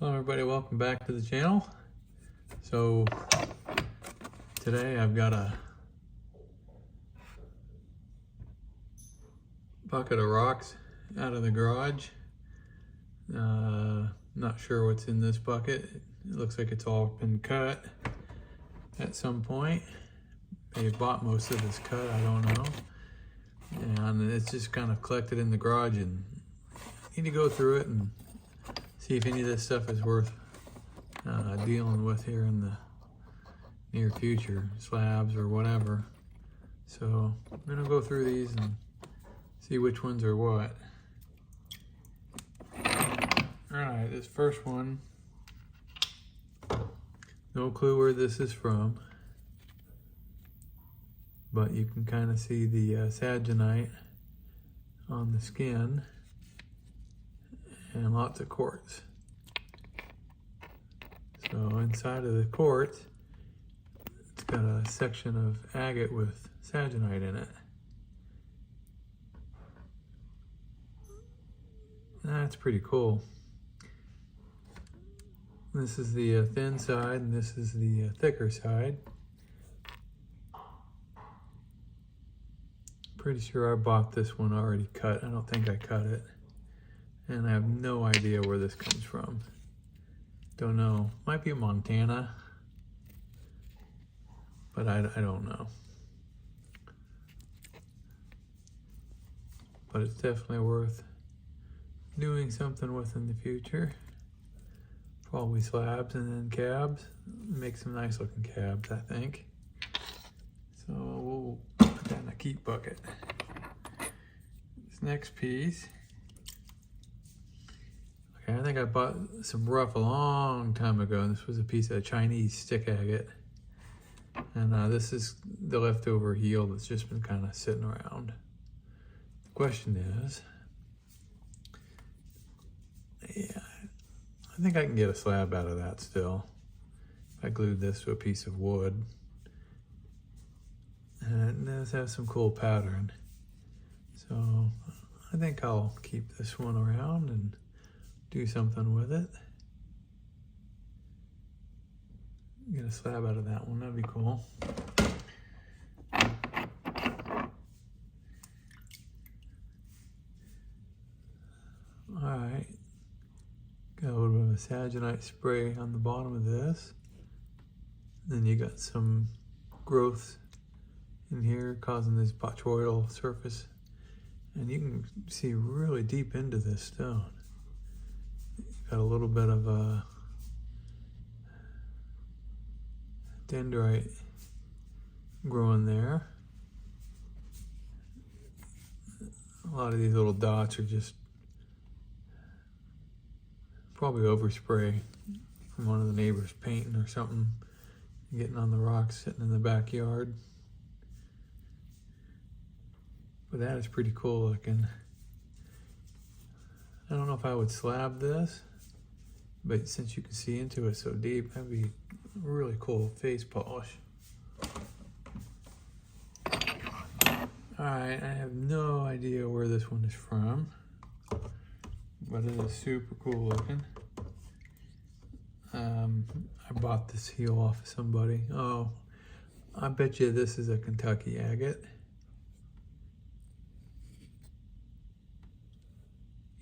Hello everybody, welcome back to the channel. So today I've got a bucket of rocks out of the garage. Not sure what's in this bucket. It looks like it's all been cut at some point. They bought most of this cut, I don't know. And it's just kind of collected in the garage, and I need to go through it and see if any of this stuff is worth dealing with here in the near future, slabs or whatever. So I'm gonna go through these and see which ones are what. All right, this first one, no clue where this is from, but you can kind of see the saginite on the skin and lots of quartz. So inside of the quartz, it's got a section of agate with saginite in it. That's pretty cool. This is the thin side, and this is the thicker side. Pretty sure I bought this one already cut. I don't think I cut it. And I have no idea where this comes from. Don't know. Might be Montana, but I don't know. But it's definitely worth doing something with in the future. Probably slabs and then cabs. Make some nice looking cabs, I think. So we'll put that in a keep bucket. This next piece, okay, I think I bought some rough a long time ago, and this was a piece of Chinese stick agate. And this is the leftover heel that's just been kind of sitting around. The question is, yeah, I think I can get a slab out of that still. If I glued this to a piece of wood. And it does have some cool pattern. So I think I'll keep this one around and do something with it. Get a slab out of that one, that'd be cool. All right, got a little bit of a saginite spray on the bottom of this. Then you got some growth in here causing this botryoidal surface. And you can see really deep into this stone. Got a little bit of a dendrite growing there. A lot of these little dots are just probably overspray from one of the neighbors painting or something, getting on the rocks sitting in the backyard. But that is pretty cool looking. I don't know if I would slab this, but since you can see into it so deep, that'd be really cool face polish. All right, I have no idea where this one is from, but it is super cool looking. I bought this heel off of somebody. Oh, I bet you this is a Kentucky agate.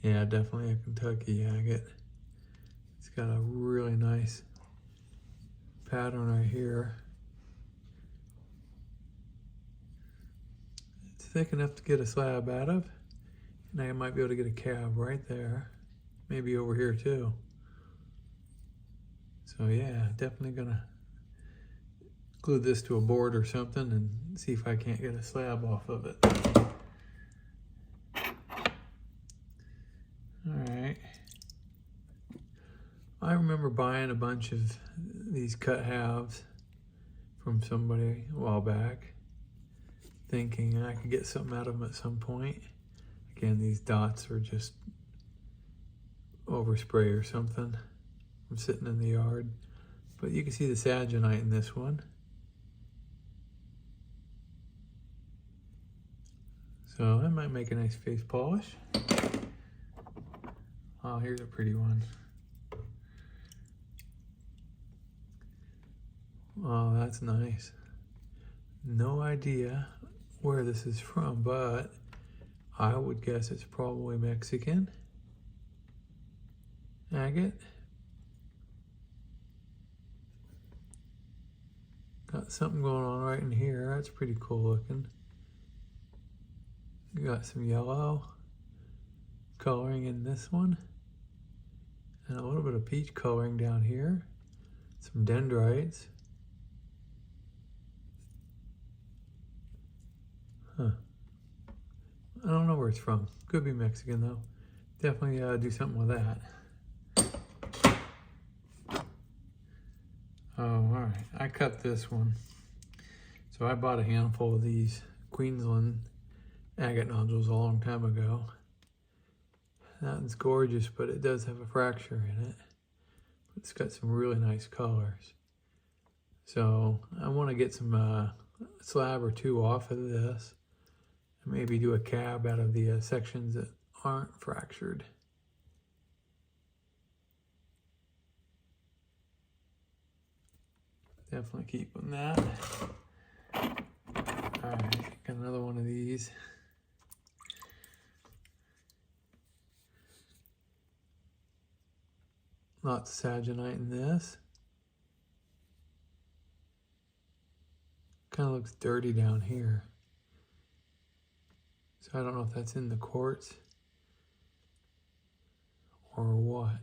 Yeah, definitely a Kentucky agate. It's got a really nice pattern right here. It's thick enough to get a slab out of. And I might be able to get a cab right there. Maybe over here too. So yeah, definitely gonna glue this to a board or something and see if I can't get a slab off of it. Alright, I remember buying a bunch of these cut halves from somebody a while back, thinking I could get something out of them at some point. Again, these dots are just overspray or something from sitting in the yard. But you can see the saginite in this one. So that might make a nice face polish. Oh, here's a pretty one. Oh, that's nice. No idea where this is from, but I would guess it's probably Mexican. Agate. Got something going on right in here. That's pretty cool looking. You got some yellow coloring in this one. And a little bit of peach coloring down here. Some dendrites. Huh. I don't know where it's from. Could be Mexican though. Definitely do something with that. Oh, all right. I cut this one. So I bought a handful of these Queensland agate nodules a long time ago. That one's gorgeous, but it does have a fracture in it. It's got some really nice colors. So I want to get some slab or two off of this. And maybe do a cab out of the sections that aren't fractured. Definitely keeping that. Alright, got another one of these. Lots of saginite in this. Kind of looks dirty down here. So I don't know if that's in the quartz or what.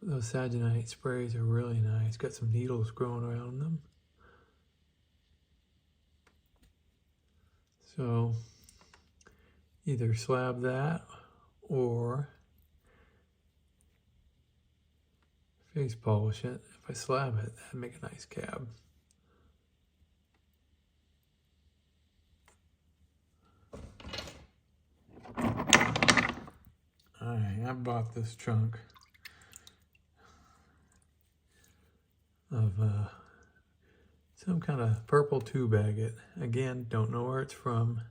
But those saginite sprays are really nice. Got some needles growing around them. So either slab that or face polish it. If I slab it, that'd make a nice cab. Alright, I bought this chunk of some kind of purple tube agate. Again, don't know where it's from.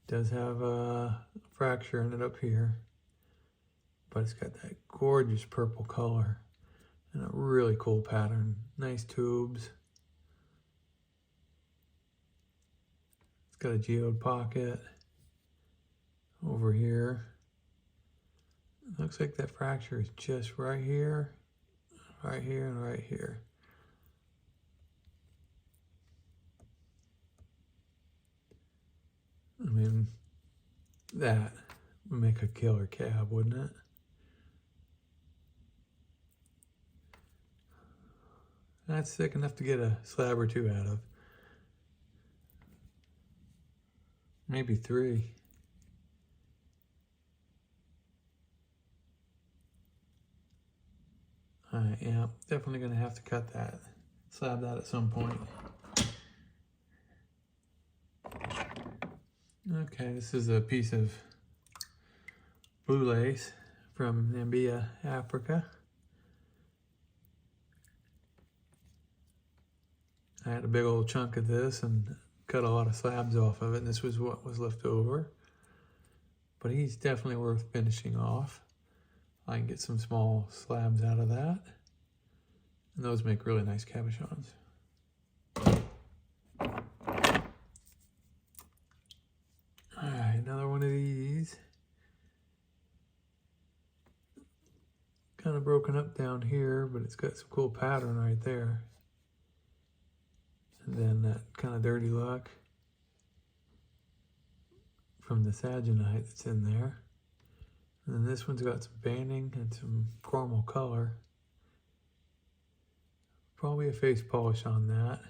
It does have a fracture in it up here, but it's got that gorgeous purple color and a really cool pattern. Nice tubes. It's got a geode pocket over here. Looks like that fracture is just right here, and right here. I mean, that would make a killer cab, wouldn't it? That's thick enough to get a slab or two out of. Maybe 3. Yeah, definitely gonna have to cut that, slab that at some point. Okay, this is a piece of blue lace from Namibia, Africa. I had a big old chunk of this and cut a lot of slabs off of it, and this was what was left over. But he's definitely worth finishing off. I can get some small slabs out of that. And those make really nice cabochons. Alright, another one of these. Kind of broken up down here, but it's got some cool pattern right there. And then that kind of dirty look from the saginite that's in there. And then this one's got some banding and some caramel color. Probably a face polish on that.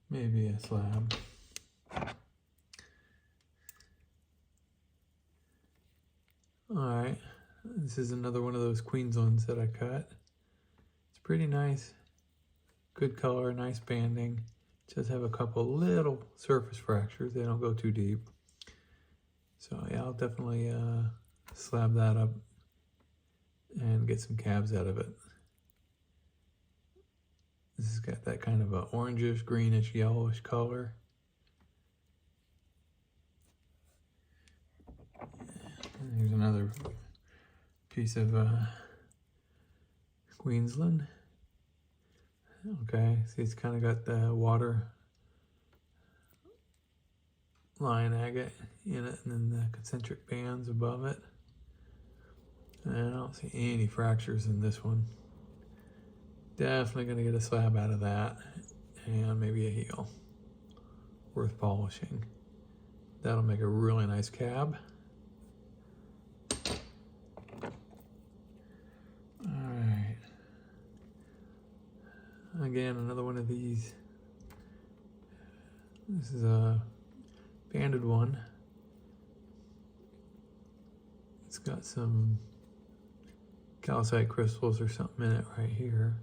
Maybe a slab. Alright, this is another one of those Queenslands that I cut. It's pretty nice. Good color, nice banding. Just have a couple little surface fractures. They don't go too deep. So yeah, I'll definitely slab that up and get some cabs out of it. This has got that kind of a orangish, greenish, yellowish color. And here's another piece of Queensland. Okay, see it's kind of got the water line agate in it, and then the concentric bands above it. And I don't see any fractures in this one. Definitely gonna get a slab out of that, and maybe a heel. Worth polishing. That'll make a really nice cab. Alright. Again, another one of these. This is a banded one. It's got some calcite crystals or something in it right here.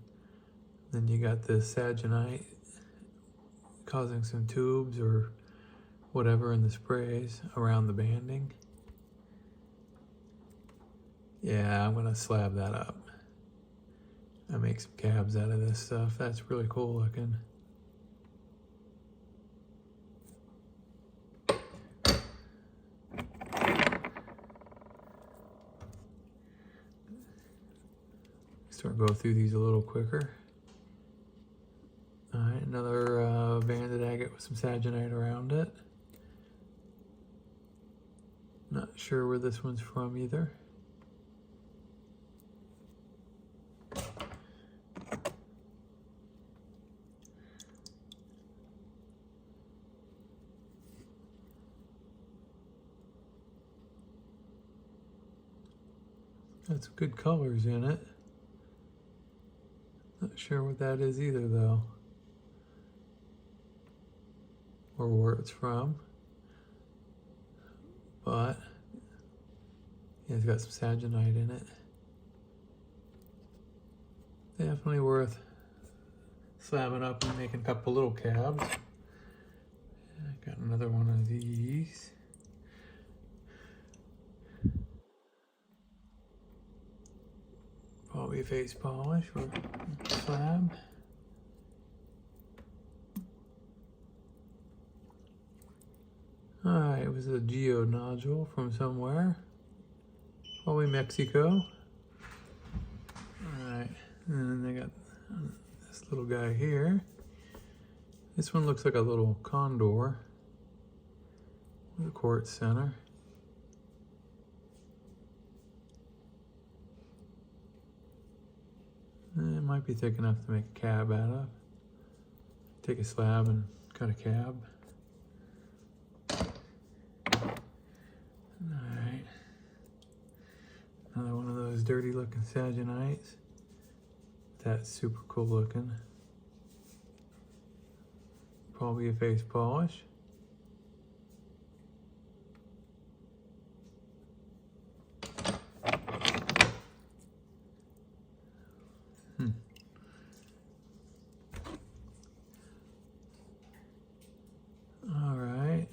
Then you got this saginite causing some tubes or whatever in the sprays around the banding. Yeah, I'm gonna slab that up. I make some cabs out of this stuff. That's really cool looking. Start go through these a little quicker. All right, another banded agate with some saginite around it. Not sure where this one's from either. Got some good colors in it. Not sure what that is either though. Or where it's from. But yeah, it's got some saginite in it. Definitely worth slabbing up and making a couple little cabs. I got another one of these. Probably a face polish or slab. Alright, it was a geo nodule from somewhere. Probably Mexico. Alright, and then they got this little guy here. This one looks like a little condor with a quartz center. It might be thick enough to make a cab out of. Take a slab and cut a cab. Alright. Another one of those dirty looking sagenites. That's super cool looking. Probably a face polish. Alright.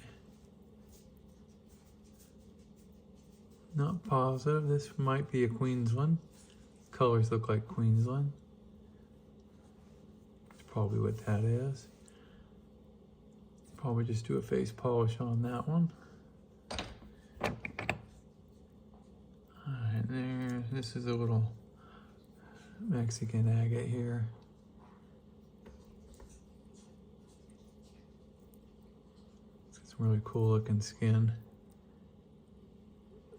Not positive. This might be a Queensland. Colors look like Queensland. That's probably what that is. Probably just do a face polish on that one. Alright, there. This is a little Mexican agate here. It's got some really cool looking skin.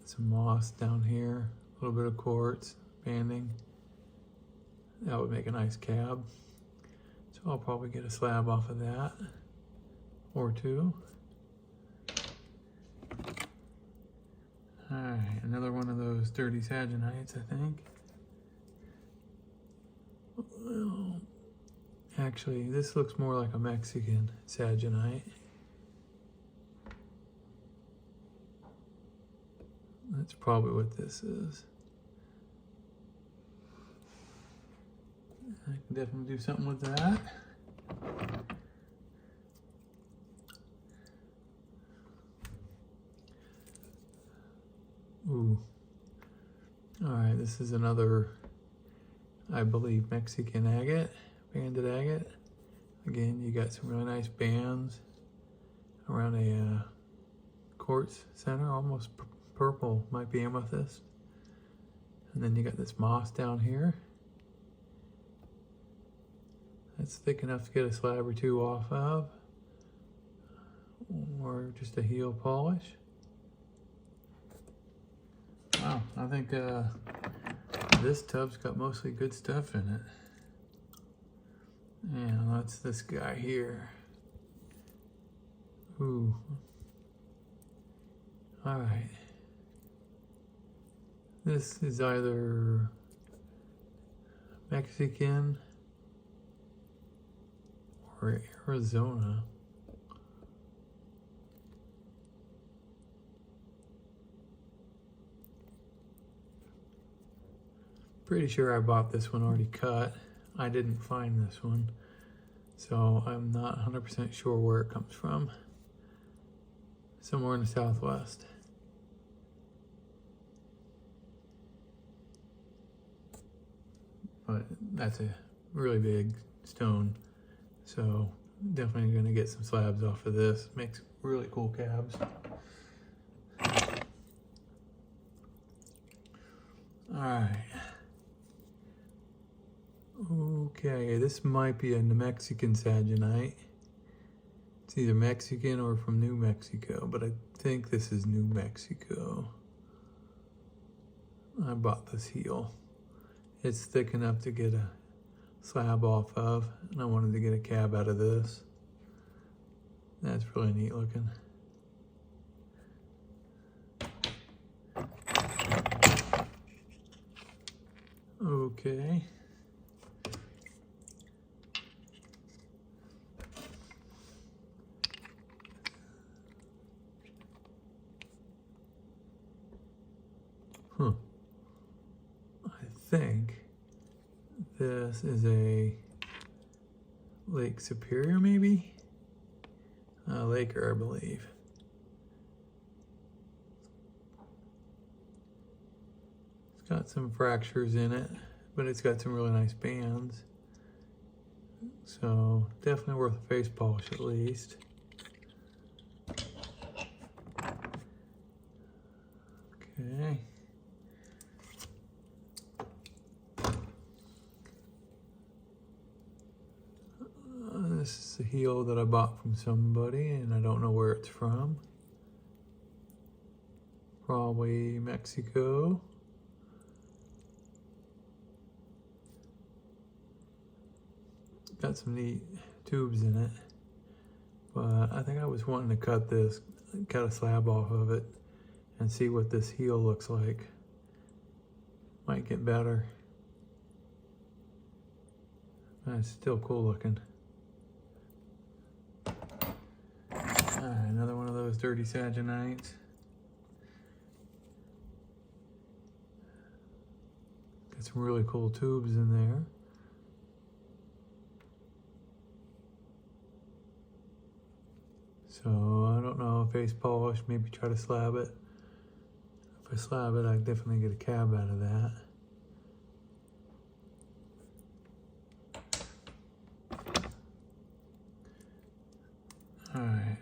Some moss down here, a little bit of quartz banding. That would make a nice cab. So I'll probably get a slab off of that or two. Alright, another one of those dirty sagenites, I think. Well, actually, this looks more like a Mexican saginite. That's probably what this is. I can definitely do something with that. Ooh. Alright, this is another, I believe, Mexican agate, banded agate. Again, you got some really nice bands around a quartz center, almost purple, might be amethyst. And then you got this moss down here. That's thick enough to get a slab or two off of, or just a heel polish. Wow, I think this tub's got mostly good stuff in it. And that's this guy here. Ooh. All right. This is either Mexican or Arizona. Pretty sure I bought this one already cut. I didn't find this one, so I'm not 100% sure where it comes from. Somewhere in the Southwest. But that's a really big stone, so definitely gonna get some slabs off of this. Makes really cool cabs. All right. Okay, this might be a New Mexican Saginite. It's either Mexican or from New Mexico, but I think this is New Mexico. I bought this heel. It's thick enough to get a slab off of, and I wanted to get a cab out of this. That's really neat looking. Okay. Huh. I think this is a Lake Superior, maybe? Laker, I believe. It's got some fractures in it, but it's got some really nice bands. So definitely worth a face polish at least. Okay. This is a heel that I bought from somebody, and I don't know where it's from. Probably Mexico. Got some neat tubes in it, but I think I was wanting to cut a slab off of it and see what this heel looks like. Might get better. It's still cool looking. Alright, another one of those dirty Saginites. Got some really cool tubes in there. So I don't know, face polish, maybe try to slab it. If I slab it, I can definitely get a cab out of that. Alright.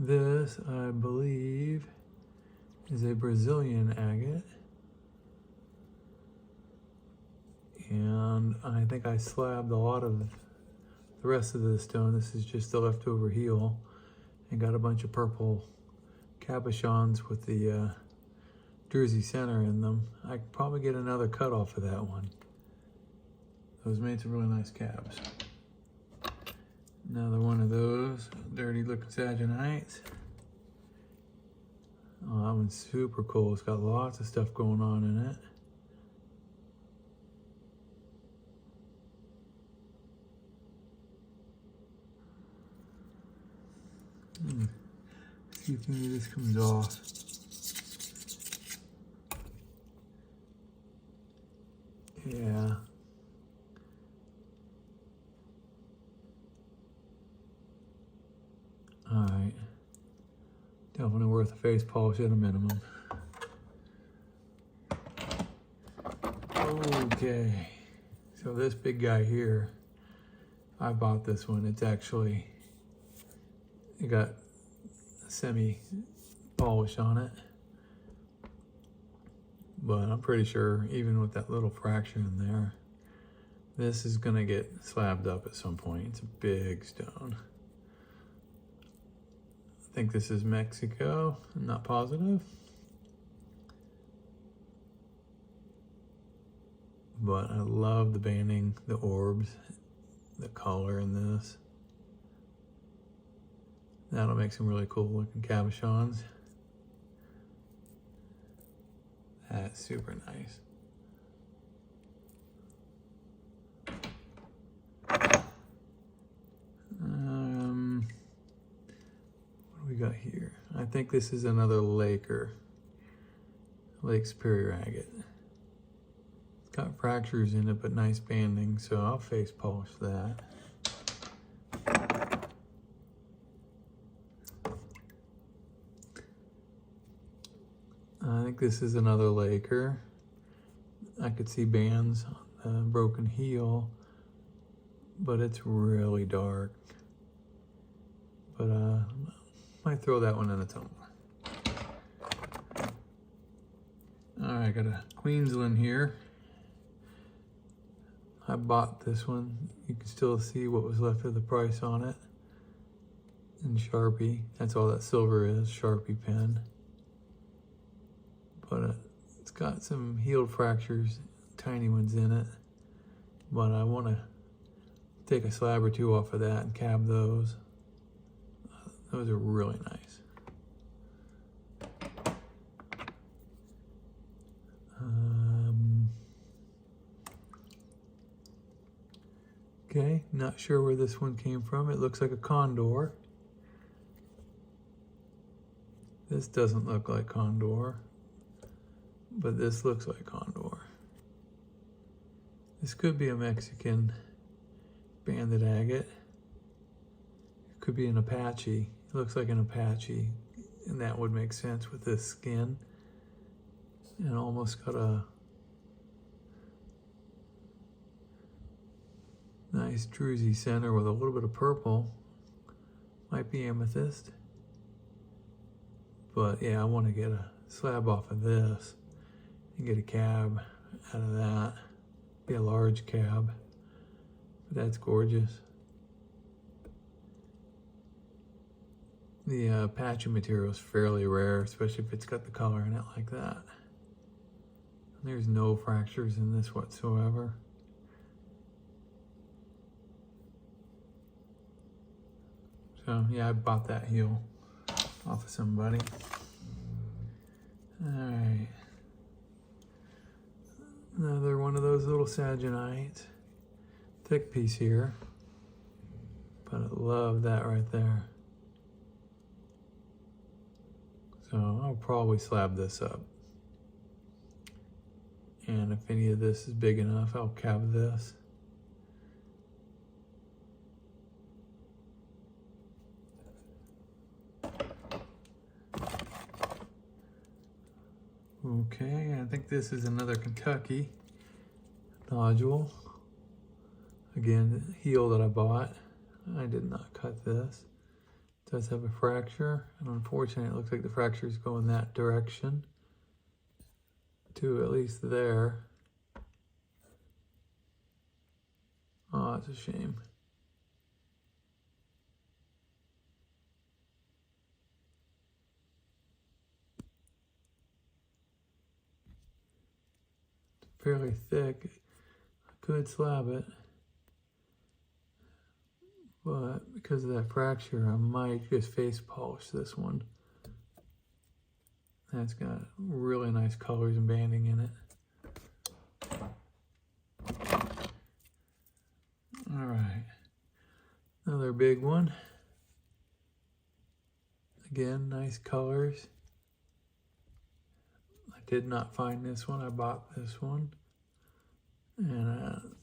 This, I believe, is a Brazilian agate. And I think I slabbed a lot of the rest of the stone. This is just the leftover heel. And got a bunch of purple cabochons with the Jersey center in them. I could probably get another cut off of that one. Those made some really nice cabs. Another one of those dirty looking Saginites. Oh, that one's super cool. It's got lots of stuff going on in it. See if any of this comes off. Yeah. Alright. Definitely worth a face polish at a minimum. Okay. So this big guy here, I bought this one. It's actually, it got semi-polish on it. But I'm pretty sure, even with that little fraction in there, This is gonna get slabbed up at some point. It's a big stone. I think this is Mexico. I'm not positive. But I love the banding, the orbs, the color in this. That'll make some really cool looking cabochons. That's super nice. What do we got here? I think this is another Lake Superior agate. It's got fractures in it, but nice banding, so I'll face polish that. I think this is another Laker. I could see bands on the broken heel, but it's really dark. But might throw that one in a tumbler. All right, got a Queensland here. I bought this one. You can still see what was left of the price on it. In Sharpie, that's all that silver is, Sharpie pen. But it's got some healed fractures, tiny ones in it. But I want to take a slab or two off of that and cab those. Those are really nice. Okay, not sure where this one came from. It looks like a Condor. This doesn't look like Condor, but this looks like Condor. This could be a Mexican banded agate. It could be an Apache. It looks like an Apache, and that would make sense with this skin. And almost got a nice druzy center with a little bit of purple. Might be amethyst. But yeah, I want to get a slab off of this and get a cab out of that. Be a large cab. But that's gorgeous. The Apache material is fairly rare, especially if it's got the color in it like that. There's no fractures in this whatsoever. So yeah, I bought that heel off of somebody. All right. Another one of those little Sagenites. Thick piece here. But I love that right there. So I'll probably slab this up. And if any of this is big enough, I'll cab this. Okay, I think this is another Kentucky nodule. Again, heel that I bought. I did not cut this. It does have a fracture, and unfortunately it looks like the fractures go in that direction to at least there. Oh, it's a shame. It's fairly thick. I could slab it, but because of that fracture, I might just face polish this one. That's got really nice colors and banding in it. All right, another big one. Again, nice colors. I did not find this one, I bought this one. And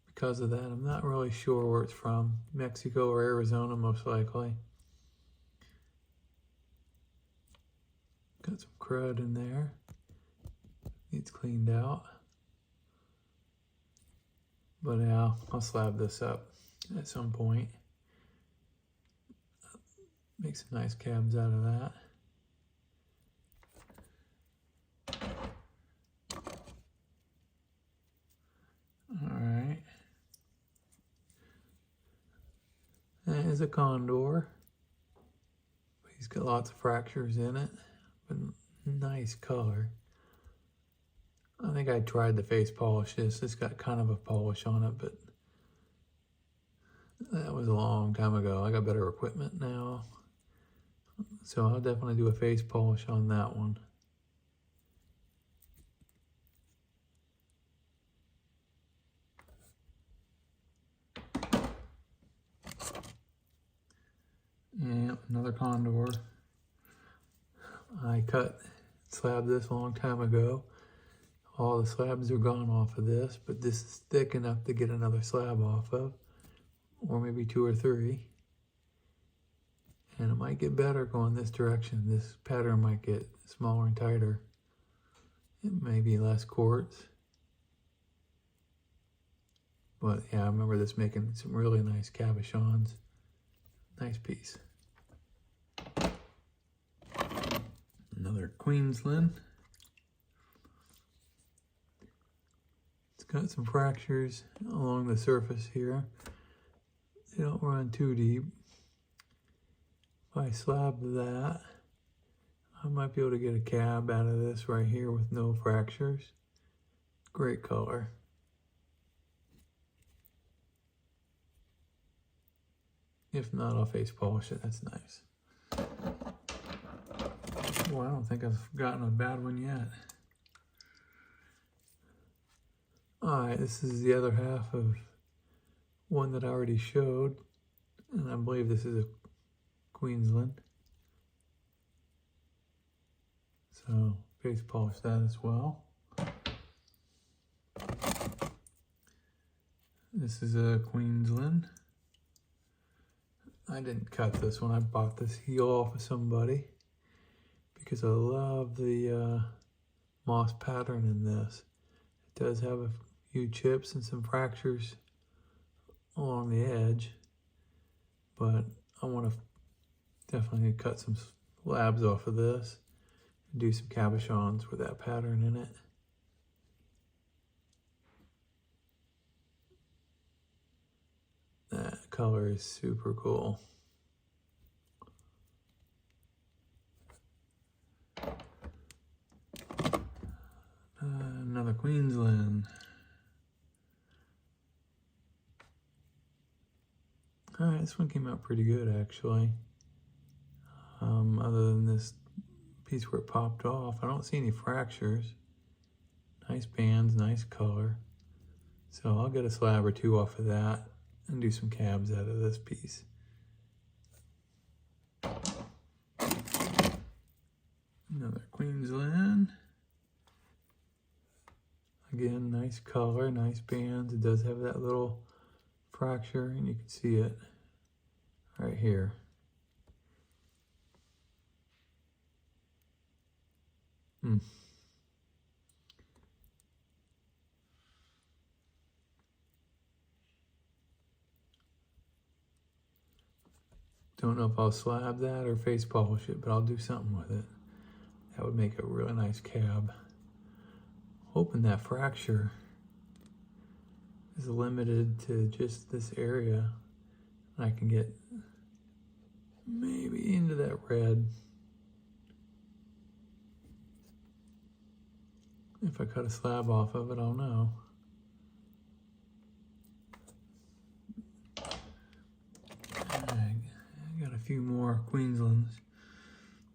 because of that, I'm not really sure where it's from. Mexico or Arizona, most likely. Got some crud in there. Needs cleaned out. But yeah, I'll slab this up at some point. Make some nice cabs out of that. All right. is a Condor. He's got lots of fractures in it, but nice color. I think I tried to face polish this. It's got kind of a polish on it, but that was a long time ago. I got better equipment now. So I'll definitely do a face polish on that one. Yeah, another Condor. I slabbed this a long time ago. All the slabs are gone off of this, but this is thick enough to get another slab off of, or maybe 2 or 3. And it might get better going this direction. This pattern might get smaller and tighter. It may be less quartz. But yeah, I remember this making some really nice cabochons. Nice piece. Another Queensland. It's got some fractures along the surface here. They don't run too deep. If I slab that, I might be able to get a cab out of this right here with no fractures. Great color. If not, I'll face polish it. That's nice. Well, I don't think I've gotten a bad one yet. Alright, this is the other half of one that I already showed. And I believe this is a Queensland. So, face polish that as well. This is a Queensland. I didn't cut this one. I bought this heel off of somebody because I love the moss pattern in this. It does have a few chips and some fractures along the edge, but I want to definitely cut some slabs off of this and do some cabochons with that pattern in it. That color is super cool. Another Queensland. Alright, this one came out pretty good actually. Other than this piece where it popped off, I don't see any fractures. Nice bands, nice color. So I'll get a slab or 2 off of that and do some cabs out of this piece. Another Queensland. Again, nice color, nice bands. It does have that little fracture, and you can see it right here. Don't know if I'll slab that or face polish it, but I'll do something with it. That would make a really nice cab. Hoping that fracture is limited to just this area. I can get maybe into that red. If I cut a slab off of it, I'll know. I got a few more Queenslands.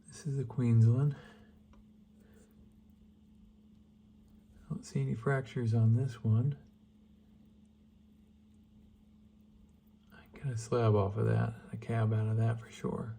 This is a Queensland. I don't see any fractures on this one. I get a slab off of that, a cab out of that for sure.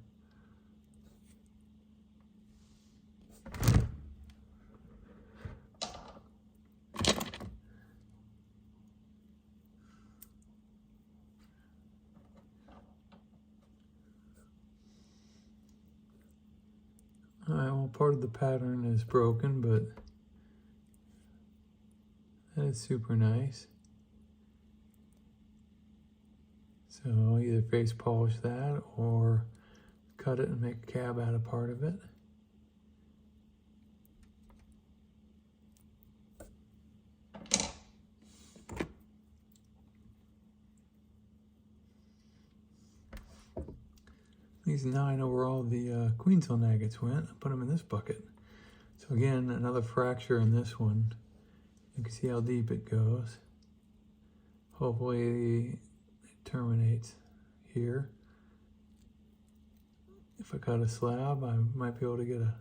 Alright, well, part of the pattern is broken, but that is super nice. So I'll either face polish that or cut it and make a cab out of part of it. These 9 are where all the Queensland agates went. I put them in this bucket. So again, another fracture in this one. You can see how deep it goes. Hopefully it terminates here. If I cut a slab, I might be able to get a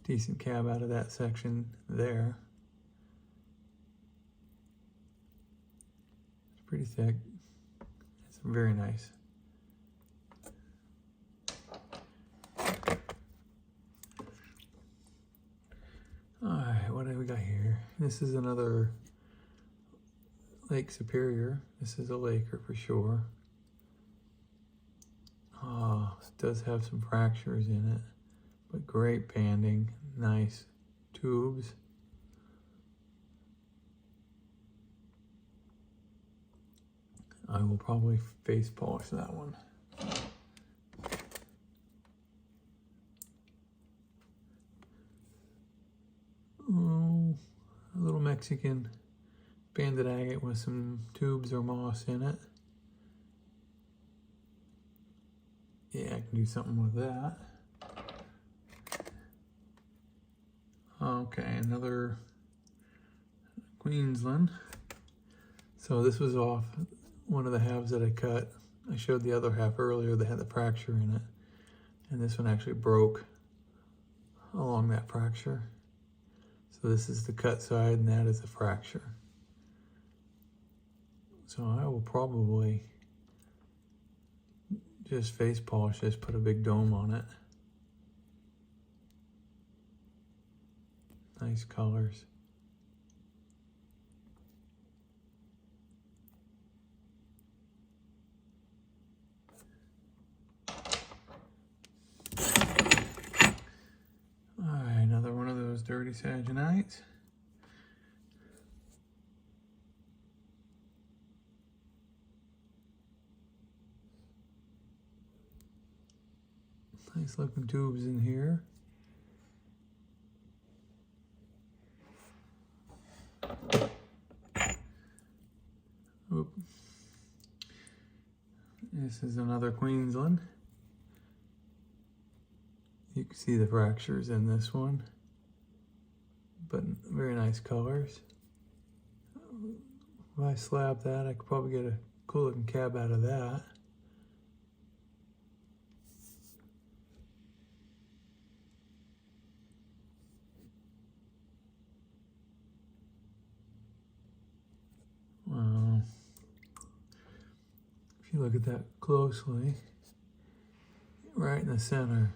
decent cab out of that section there. It's pretty thick. It's very nice. Alright, what do we got here? This is another Lake Superior. This is a laker for sure. It does have some fractures in it, but great banding, nice tubes. I will probably face polish that one. Oh, a little Mexican banded agate with some tubes or moss in it. Yeah, I can do something with that. Okay, another Queensland. So this was off one of the halves that I cut. I showed the other half earlier that had the fracture in it. And this one actually broke along that fracture. So this is the cut side and that is the fracture. So I will probably just face polish this, put a big dome on it. Nice colors. Alright, another one of those dirty Sagenites. Nice looking tubes in here. Oop. This is another Queensland. You can see the fractures in this one, but very nice colors. If I slab that, I could probably get a cool looking cab out of that. Wow. If you look at that closely, right in the center,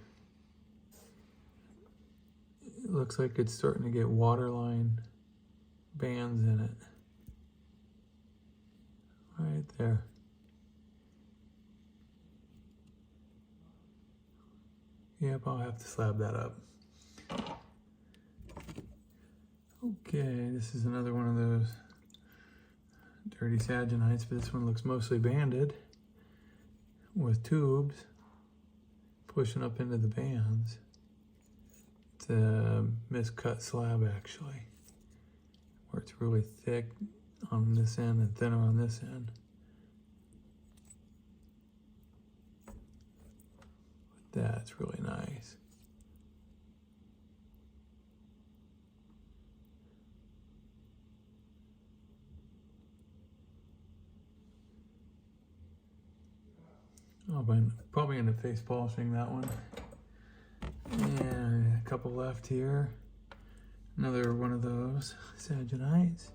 it looks like it's starting to get waterline bands in it. Right there. Yep, I'll have to slab that up. Okay, this is another one of those dirty Sagenites, but this one looks mostly banded with tubes pushing up into the bands. It's a miscut slab actually, where it's really thick on this end and thinner on this end. But that's really nice. I'll probably end up face polishing that one. And a couple left here. Another one of those Sagenites.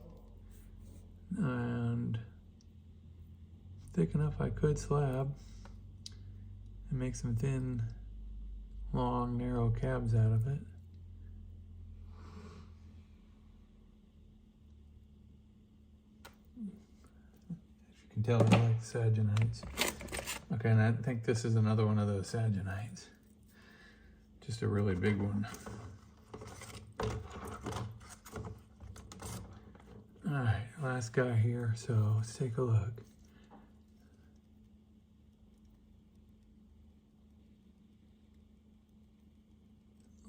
And thick enough I could slab and make some thin, long, narrow cabs out of it. As you can tell, I like Sagenites. Okay, and I think this is another one of those Sagenites. Just a really big one. All right, last guy here, so let's take a look.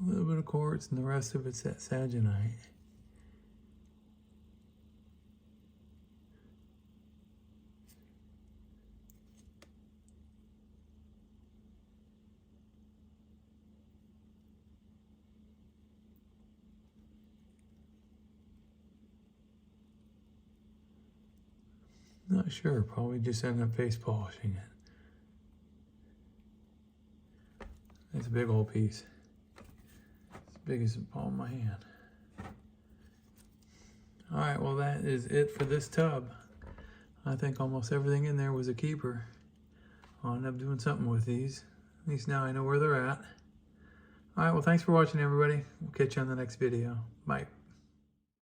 A little bit of quartz and the rest of it's that Sagenite. Not sure, probably just ended up face polishing it. It's a big old piece. As big as the palm of my hand. Alright, well that is it for this tub. I think almost everything in there was a keeper. I'll end up doing something with these. At least now I know where they're at. Alright, well thanks for watching everybody. We'll catch you on the next video. Bye.